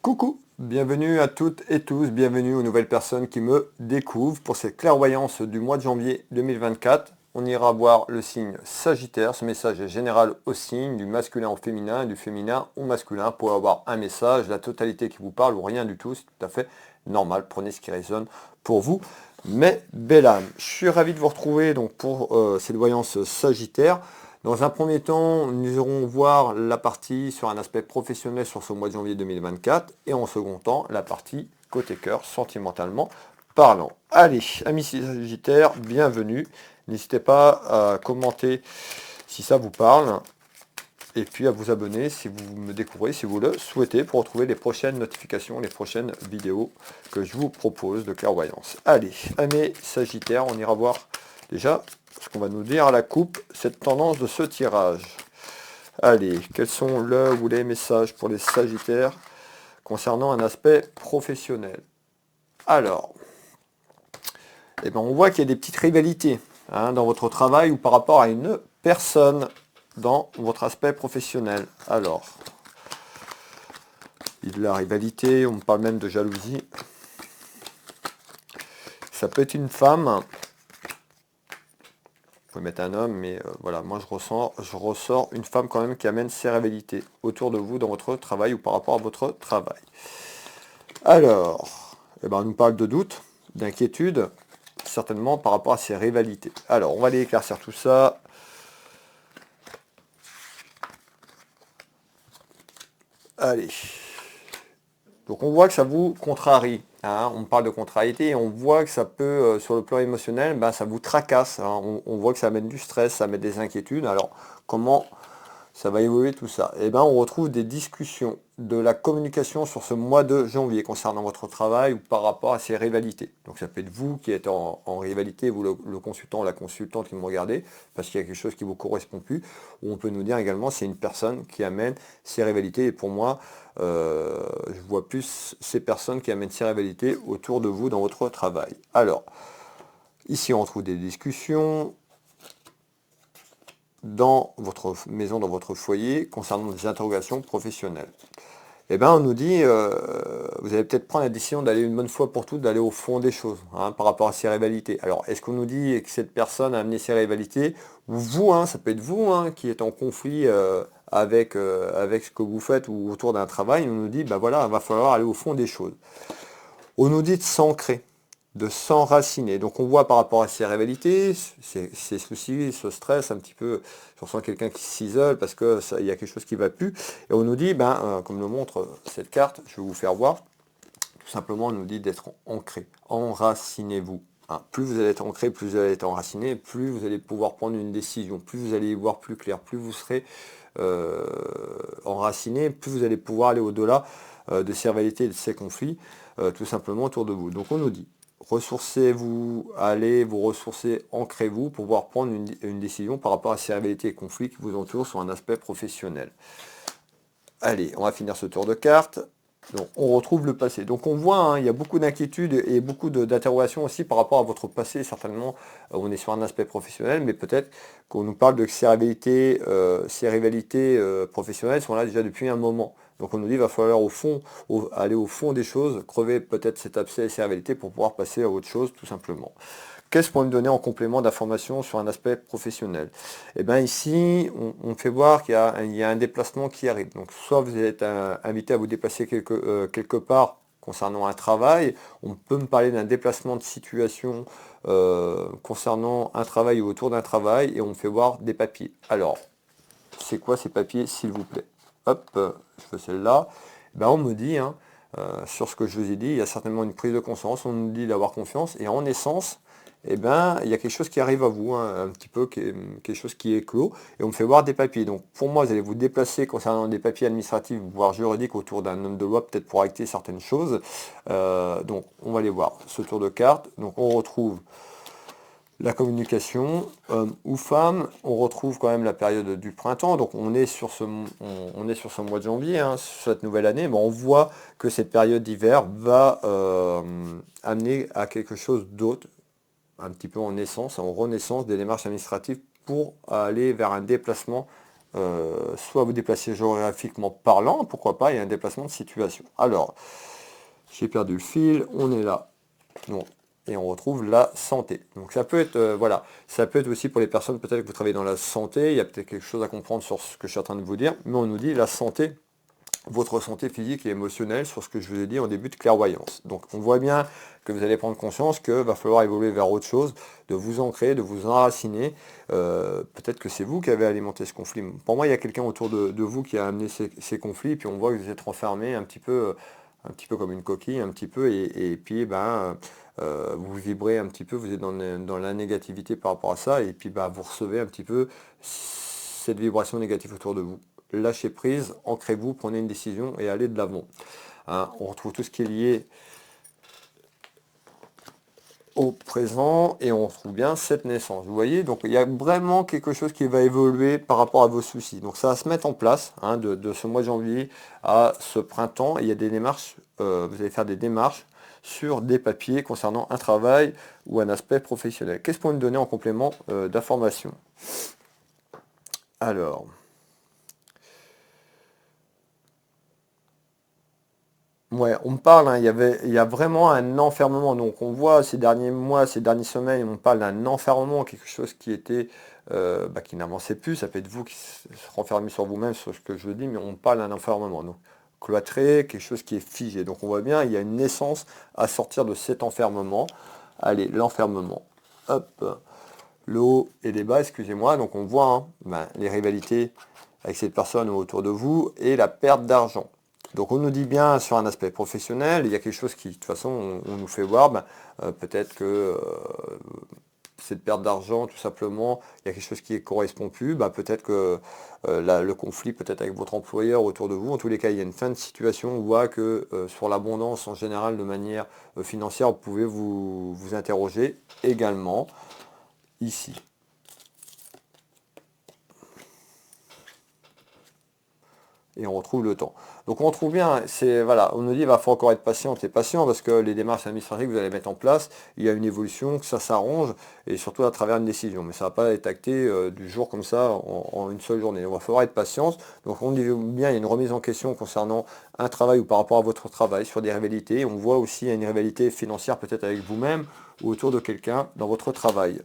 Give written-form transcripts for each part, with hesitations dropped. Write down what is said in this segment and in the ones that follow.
Coucou, bienvenue à toutes et tous, bienvenue aux nouvelles personnes qui me découvrent pour cette clairvoyance du mois de janvier 2024. On ira voir le signe Sagittaire, ce message est général au signe, du masculin au féminin et du féminin au masculin pour avoir un message, la totalité qui vous parle ou rien du tout, c'est tout à fait normal, prenez ce qui résonne pour vous. Mais belle âme, je suis ravi de vous retrouver donc pour cette voyance Sagittaire. Dans un premier temps, nous irons voir la partie sur un aspect professionnel sur ce mois de janvier 2024 et en second temps, la partie côté cœur, sentimentalement parlant. Allez, amis Sagittaires, bienvenue. N'hésitez pas à commenter si ça vous parle et puis à vous abonner si vous me découvrez, si vous le souhaitez, pour retrouver les prochaines notifications, les prochaines vidéos que je vous propose de clairvoyance. Allez, amis Sagittaires, on ira voir déjà ce qu'on va nous dire à la coupe, cette tendance de ce tirage. Allez, quels sont le ou les messages pour les Sagittaires concernant un aspect professionnel? Alors, on voit qu'il y a des petites rivalités dans votre travail ou par rapport à une personne dans votre aspect professionnel. Alors, il y a de la rivalité, on me parle même de jalousie. Ça peut être une femme. Vous pouvez mettre un homme, mais voilà, moi je ressors une femme quand même qui amène ses rivalités autour de vous dans votre travail ou par rapport à votre travail. Alors, on nous parle de doute, d'inquiétude, certainement par rapport à ces rivalités. Alors, on va aller éclaircir tout ça. Allez. Donc on voit que ça vous contrarie. On parle de contrariété et on voit que ça peut, sur le plan émotionnel, ça vous tracasse. On voit que ça amène du stress, ça amène des inquiétudes. Alors comment ça va évoluer tout ça? On retrouve des discussions, de la communication sur ce mois de janvier concernant votre travail ou par rapport à ces rivalités. Donc ça peut être vous qui êtes en rivalité, vous le consultant ou la consultante qui me regardez, parce qu'il y a quelque chose qui ne vous correspond plus. Ou on peut nous dire également c'est une personne qui amène ces rivalités. Et pour moi, je vois plus ces personnes qui amènent ces rivalités autour de vous dans votre travail. Alors, ici on retrouve des discussions dans votre maison, dans votre foyer, concernant des interrogations professionnelles. On nous dit, vous allez peut-être prendre la décision d'aller une bonne fois pour toutes, d'aller au fond des choses, par rapport à ces rivalités. Alors, est-ce qu'on nous dit que cette personne a amené ces rivalités, ou vous, ça peut être vous, qui êtes en conflit avec ce que vous faites ou autour d'un travail, on nous dit, voilà, il va falloir aller au fond des choses. On nous dit de s'ancrer, de s'enraciner. Donc on voit par rapport à ces rivalités, ces soucis, ce stress un petit peu, je ressens quelqu'un qui s'isole parce que il y a quelque chose qui ne va plus. Et on nous dit, comme le montre cette carte, je vais vous faire voir, tout simplement on nous dit d'être ancré. Enracinez-vous. Plus vous allez être ancré, plus vous allez être enraciné, plus vous allez pouvoir prendre une décision, plus vous allez y voir plus clair, plus vous serez enraciné, plus vous allez pouvoir aller au-delà de ces rivalités et de ces conflits, tout simplement autour de vous. Donc on nous dit, ressourcez-vous, allez vous ressourcer, ancrez-vous pour pouvoir prendre une décision par rapport à ces rivalités et conflits qui vous entourent sur un aspect professionnel. Allez, on va finir ce tour de cartes. Donc, on retrouve le passé. Donc on voit, il y a beaucoup d'inquiétudes et beaucoup d'interrogations aussi par rapport à votre passé. Certainement, on est sur un aspect professionnel, mais peut-être qu'on nous parle de ces rivalités professionnelles sont là déjà depuis un moment. Donc on nous dit qu'il va falloir aller au fond des choses, crever peut-être cet abcès et ces rivalités pour pouvoir passer à autre chose tout simplement. Qu'est-ce qu'on peut me donner en complément d'information sur un aspect professionnel? Ici, on fait voir qu'il y a un déplacement qui arrive. Donc soit vous êtes invité à vous déplacer quelque part concernant un travail, on peut me parler d'un déplacement de situation concernant un travail ou autour d'un travail, et on me fait voir des papiers. Alors, c'est quoi ces papiers, s'il vous plaît? Hop, je fais celle-là. On me dit, sur ce que je vous ai dit, il y a certainement une prise de conscience, on nous dit d'avoir confiance, et en essence, il y a quelque chose qui arrive à vous, un petit peu, quelque chose qui est clos, et on me fait voir des papiers. Donc pour moi, vous allez vous déplacer concernant des papiers administratifs, voire juridiques, autour d'un homme de loi, peut-être pour acter certaines choses. Donc on va aller voir ce tour de carte. Donc on retrouve la communication, homme ou femme, on retrouve quand même la période du printemps, donc on est sur ce mois de janvier, sur cette nouvelle année, mais on voit que cette période d'hiver va amener à quelque chose d'autre, un petit peu en naissance, en renaissance des démarches administratives pour aller vers un déplacement soit vous déplacer géographiquement parlant, pourquoi pas, et un déplacement de situation. Alors, j'ai perdu le fil, on est là. Donc, et on retrouve la santé. Donc ça peut être, voilà, ça peut être aussi pour les personnes, peut-être que vous travaillez dans la santé, il y a peut-être quelque chose à comprendre sur ce que je suis en train de vous dire, mais on nous dit la santé, votre santé physique et émotionnelle, sur ce que je vous ai dit en début de clairvoyance. Donc on voit bien que vous allez prendre conscience qu'il va falloir évoluer vers autre chose, de vous ancrer, de vous enraciner. Peut-être que c'est vous qui avez alimenté ce conflit. Pour moi, il y a quelqu'un autour de vous qui a amené ces conflits, puis on voit que vous êtes renfermé un petit peu comme une coquille, un petit peu, et puis vous vibrez un petit peu, vous êtes dans la négativité par rapport à ça, et puis vous recevez un petit peu cette vibration négative autour de vous. Lâchez prise, ancrez-vous, prenez une décision et allez de l'avant. Hein, on retrouve tout ce qui est lié au présent et on retrouve bien cette naissance. Vous voyez, donc il y a vraiment quelque chose qui va évoluer par rapport à vos soucis. Donc ça va se mettre en place de ce mois de janvier à ce printemps. Il y a des démarches, vous allez faire des démarches sur des papiers concernant un travail ou un aspect professionnel. Qu'est-ce qu'on peut me donner en complément d'information? Alors, ouais, on me parle, hein, il y a vraiment un enfermement. Donc on voit ces derniers mois, ces dernières semaines, on parle d'un enfermement, quelque chose qui était, qui n'avançait plus. Ça peut être vous qui se renfermez sur vous-même, sur ce que je dis, mais on parle d'un enfermement. Donc cloîtré, quelque chose qui est figé. Donc on voit bien, il y a une naissance à sortir de cet enfermement. Allez, l'enfermement. Hop, le haut et les bas, excusez-moi. Donc on voit les rivalités avec cette personne autour de vous et la perte d'argent. Donc on nous dit bien sur un aspect professionnel, il y a quelque chose qui, de toute façon, on nous fait voir, peut-être que cette perte d'argent, tout simplement, il y a quelque chose qui ne correspond plus, peut-être que le conflit peut-être avec votre employeur autour de vous, en tous les cas, il y a une fin de situation, on voit que sur l'abondance en général, de manière financière, vous pouvez vous interroger également ici. Et on retrouve le temps. Donc on retrouve bien, voilà, on nous dit il va falloir encore être patient, et patient parce que les démarches administratives que vous allez mettre en place, il y a une évolution, que ça s'arrange, et surtout à travers une décision. Mais ça ne va pas être acté du jour comme ça en une seule journée. Il va falloir être patient. Donc on dit bien, il y a une remise en question concernant un travail ou par rapport à votre travail sur des rivalités. On voit aussi une rivalité financière peut-être avec vous-même ou autour de quelqu'un dans votre travail.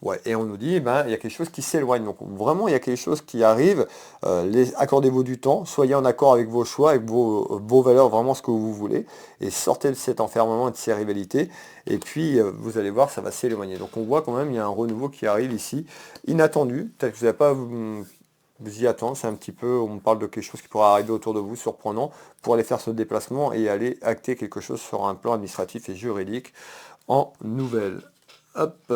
Ouais, et on nous dit, il y a quelque chose qui s'éloigne. Donc vraiment, il y a quelque chose qui arrive. Accordez-vous du temps, soyez en accord avec vos choix, avec vos valeurs, vraiment ce que vous voulez, et sortez de cet enfermement et de ces rivalités. Et puis, vous allez voir, ça va s'éloigner. Donc on voit quand même, il y a un renouveau qui arrive ici, inattendu. Peut-être que vous n'avez pas vous y attendre. C'est un petit peu, on parle de quelque chose qui pourra arriver autour de vous, surprenant, pour aller faire ce déplacement et aller acter quelque chose sur un plan administratif et juridique en nouvelle. Hop.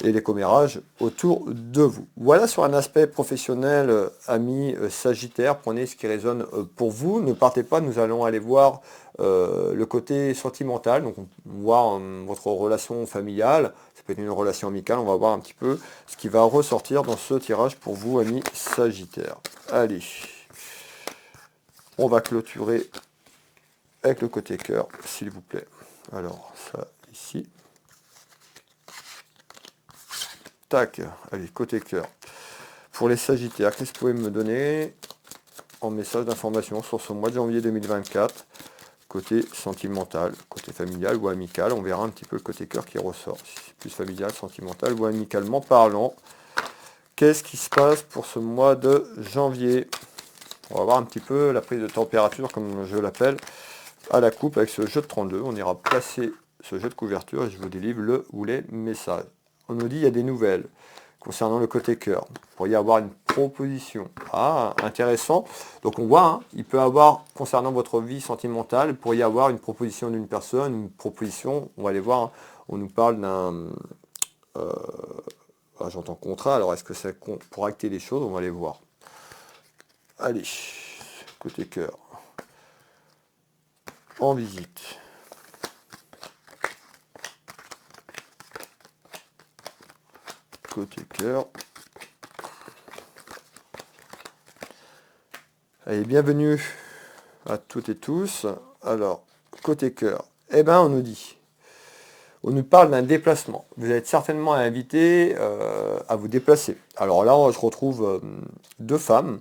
Et les commérages autour de vous. Voilà sur un aspect professionnel, amis Sagittaire, prenez ce qui résonne pour vous. Ne partez pas, nous allons aller voir le côté sentimental, donc on va voir votre relation familiale, ça peut être une relation amicale, on va voir un petit peu ce qui va ressortir dans ce tirage pour vous, amis Sagittaire. Allez, on va clôturer avec le côté cœur, s'il vous plaît. Alors, ça ici. Tac, allez, côté cœur. Pour les Sagittaires, qu'est-ce que vous pouvez me donner en message d'information sur ce mois de janvier 2024, côté sentimental, côté familial ou amical? On verra un petit peu le côté cœur qui ressort. Si c'est plus familial, sentimental ou amicalement parlant. Qu'est-ce qui se passe pour ce mois de janvier? On va voir un petit peu la prise de température, comme je l'appelle, à la coupe avec ce jeu de 32. On ira placer ce jeu de couverture et je vous délivre le ou les messages. On nous dit il y a des nouvelles concernant le côté cœur. Vous pourriez avoir une proposition. Ah, intéressant. Donc on voit, il peut avoir, concernant votre vie sentimentale, vous pourriez avoir une proposition d'une personne, une proposition, on va aller voir, on nous parle d'un... j'entends contrat, alors est-ce que c'est pour acter les choses? On va aller voir. Allez, côté cœur. En visite. Côté cœur. Allez, bienvenue à toutes et tous. Alors, côté cœur, on nous dit, On nous parle d'un déplacement. Vous êtes certainement invité à vous déplacer. Alors là, je retrouve deux femmes.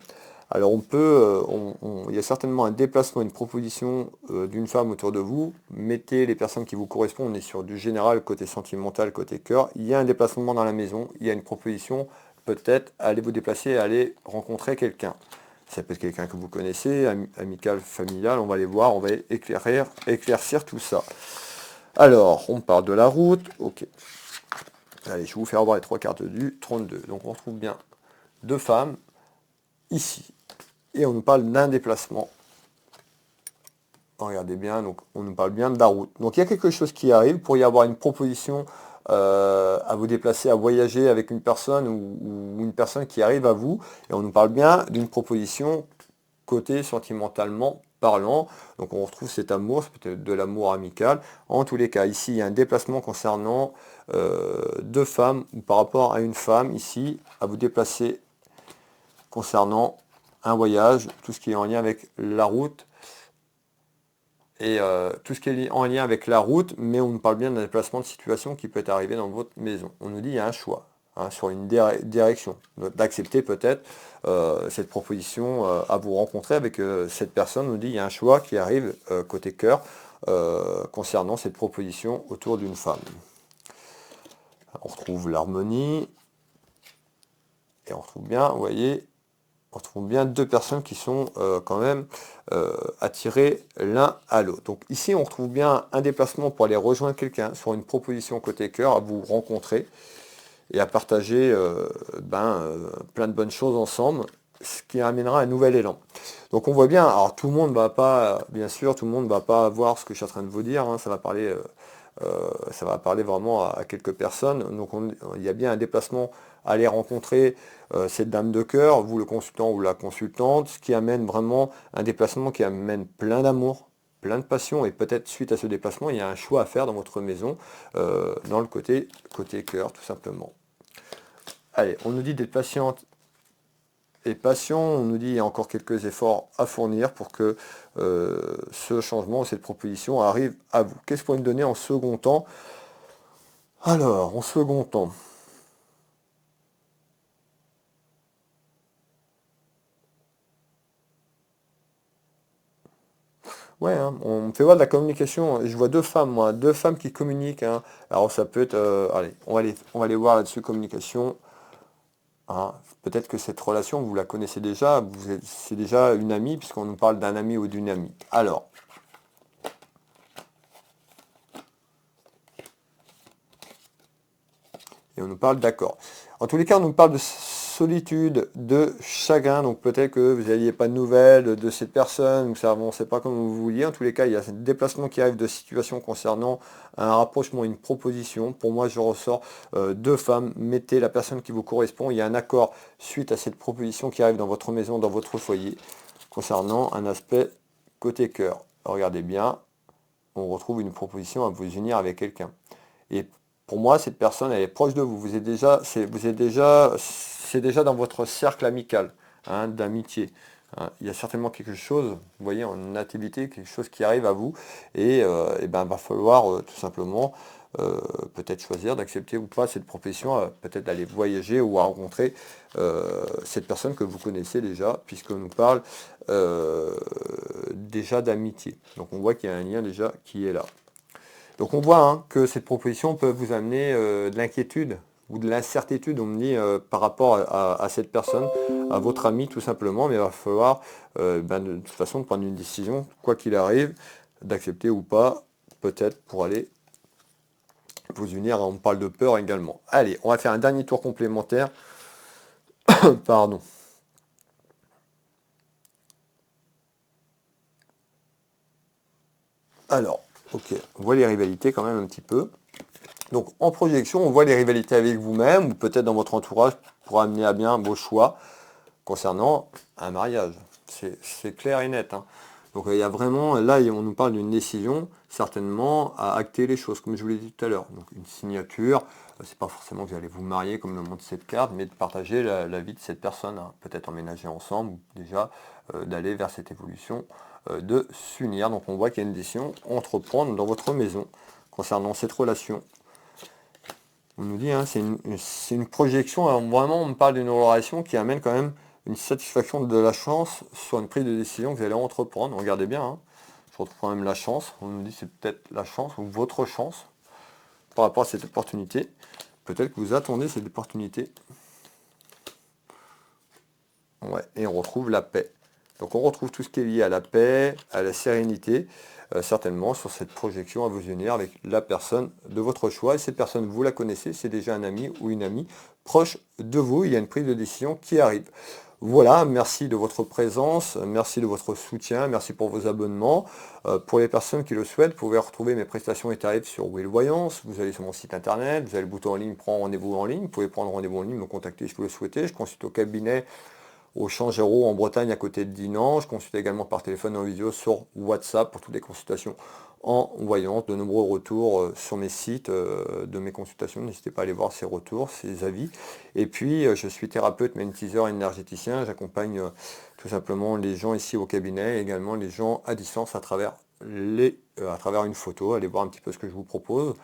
Alors il y a certainement un déplacement, une proposition d'une femme autour de vous. Mettez les personnes qui vous correspondent. On est sur du général, côté sentimental, côté cœur. Il y a un déplacement dans la maison. Il y a une proposition, peut-être, allez vous déplacer, aller rencontrer quelqu'un. Ça peut être quelqu'un que vous connaissez, amical, familial. On va aller voir, on va éclaircir tout ça. Alors, on parle de la route. Ok. Allez, je vais vous faire voir les trois cartes du 32. Donc, on retrouve bien deux femmes ici. Et on nous parle d'un déplacement. Regardez bien, donc on nous parle bien de la route. Donc, il y a quelque chose qui arrive. Pour y avoir une proposition à vous déplacer, à voyager avec une personne ou une personne qui arrive à vous. Et on nous parle bien d'une proposition côté sentimentalement parlant. Donc on retrouve cet amour, c'est peut-être de l'amour amical. En tous les cas, ici, il y a un déplacement concernant deux femmes ou par rapport à une femme, ici, à vous déplacer concernant un voyage, tout ce qui est en lien avec la route. Et tout ce qui est en lien avec la route, mais on nous parle bien d'un déplacement de situation qui peut arriver dans votre maison. On nous dit qu'il y a un choix. Sur une direction, d'accepter peut-être cette proposition à vous rencontrer avec cette personne. On nous dit qu'il y a un choix qui arrive côté cœur concernant cette proposition autour d'une femme. On retrouve l'harmonie et on retrouve bien, vous voyez, on retrouve bien deux personnes qui sont quand même attirées l'un à l'autre. Donc ici on retrouve bien un déplacement pour aller rejoindre quelqu'un sur une proposition côté cœur à vous rencontrer et à partager plein de bonnes choses ensemble, ce qui amènera un nouvel élan. Donc on voit bien, alors tout le monde va pas, bien sûr, tout le monde va pas voir ce que je suis en train de vous dire, ça va parler vraiment à quelques personnes. Donc il y a bien un déplacement à aller rencontrer cette dame de cœur, vous le consultant ou la consultante, ce qui amène vraiment un déplacement qui amène plein d'amour, plein de passion, et peut-être suite à ce déplacement, il y a un choix à faire dans votre maison, dans le côté cœur, tout simplement. Allez, on nous dit d'être patiente et patient, on nous dit qu'il y a encore quelques efforts à fournir pour que ce changement, cette proposition arrive à vous. Qu'est-ce qu'on peut nous donner en second temps? Alors, en second temps, ouais, on me fait voir de la communication. Je vois deux femmes, moi, deux femmes qui communiquent. Alors ça peut être, allez, on va aller voir là-dessus, communication. Peut-être que cette relation, vous la connaissez déjà, c'est déjà une amie, puisqu'on nous parle d'un ami ou d'une amie. Alors, et on nous parle d'accord. En tous les cas, on nous parle de solitude, de chagrin, donc peut-être que vous n'aviez pas de nouvelles de cette personne, ou ça n'avançait pas comme vous vouliez. En tous les cas, il y a ce déplacement qui arrive de situation concernant un rapprochement, une proposition. Pour moi, je ressors deux femmes, mettez la personne qui vous correspond. Il y a un accord suite à cette proposition qui arrive dans votre maison, dans votre foyer, concernant un aspect côté cœur. Regardez bien, on retrouve une proposition à vous unir avec quelqu'un. Et pour moi, cette personne, elle est proche de vous. C'est déjà dans votre cercle amical, d'amitié. Il y a certainement quelque chose, vous voyez, en activité, quelque chose qui arrive à vous. Et, va falloir tout simplement peut-être choisir d'accepter ou pas cette proposition, peut-être d'aller voyager ou à rencontrer cette personne que vous connaissez déjà, puisqu'on nous parle déjà d'amitié. Donc on voit qu'il y a un lien déjà qui est là. Donc on voit que cette proposition peut vous amener de l'inquiétude ou de l'incertitude, on me dit, par rapport à cette personne, à votre ami tout simplement, mais il va falloir de toute façon prendre une décision, quoi qu'il arrive, d'accepter ou pas, peut-être pour aller vous unir. On parle de peur également. Allez, on va faire un dernier tour complémentaire. Pardon. Alors, ok, on voit les rivalités quand même un petit peu. Donc en projection, on voit les rivalités avec vous-même ou peut-être dans votre entourage pour amener à bien vos choix concernant un mariage. C'est clair et net. Donc il y a vraiment, là on nous parle d'une décision, certainement à acter les choses, comme je vous l'ai dit tout à l'heure. Donc une signature, c'est pas forcément que vous allez vous marier comme le montre cette carte, mais de partager la vie de cette personne, peut-être emménager ensemble, ou déjà d'aller vers cette évolution de s'unir. Donc on voit qu'il y a une décision, entreprendre dans votre maison, concernant cette relation. On nous dit, hein, c'est une projection, alors vraiment on me parle d'une relation qui amène quand même une satisfaction de la chance sur une prise de décision que vous allez entreprendre. Regardez bien, hein, je retrouve quand même la chance. On nous dit c'est peut-être la chance ou votre chance par rapport à cette opportunité. Peut-être que vous attendez cette opportunité. Ouais, et on retrouve la paix. Donc on retrouve tout ce qui est lié à la paix, à la sérénité, certainement sur cette projection à vous unir avec la personne de votre choix. Et cette personne, vous la connaissez, c'est déjà un ami ou une amie proche de vous. Il y a une prise de décision qui arrive. Voilà, merci de votre présence, merci de votre soutien, merci pour vos abonnements. Pour les personnes qui le souhaitent, vous pouvez retrouver mes prestations et tarifs sur Will Voyance. Vous allez sur mon site internet, vous avez le bouton en ligne, prendre rendez-vous en ligne. Vous pouvez prendre rendez-vous en ligne, me contacter si vous le souhaitez. Je consulte au cabinet au Changero en Bretagne à côté de Dinan. Je consulte également par téléphone en vidéo sur WhatsApp pour toutes les consultations en voyance. De nombreux retours sur mes sites de mes consultations. N'hésitez pas à aller voir ces retours, ces avis. Et puis je suis thérapeute, magnétiseur, énergéticien. J'accompagne tout simplement les gens ici au cabinet et également les gens à distance à travers une photo. Allez voir un petit peu ce que je vous propose.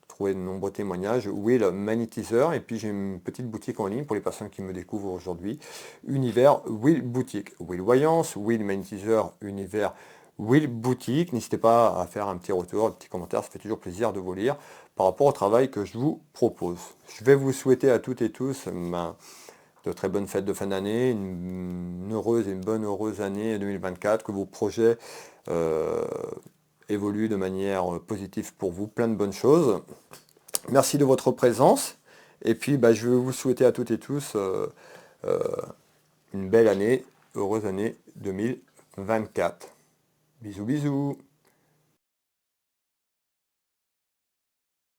Trouver de nombreux témoignages. Will Magnétiseur, et puis j'ai une petite boutique en ligne pour les personnes qui me découvrent aujourd'hui, Univers Will Boutique. Will Voyance, Will Magnétiseur, Univers Will Boutique. N'hésitez pas à faire un petit retour, un petit commentaire, ça fait toujours plaisir de vous lire par rapport au travail que je vous propose. Je vais vous souhaiter à toutes et tous de très bonnes fêtes de fin d'année, une heureuse et une bonne heureuse année 2024, que vos projets évolue de manière positive pour vous, plein de bonnes choses. Merci de votre présence. Et puis je vais vous souhaiter à toutes et tous une belle année, heureuse année 2024. Bisous bisous.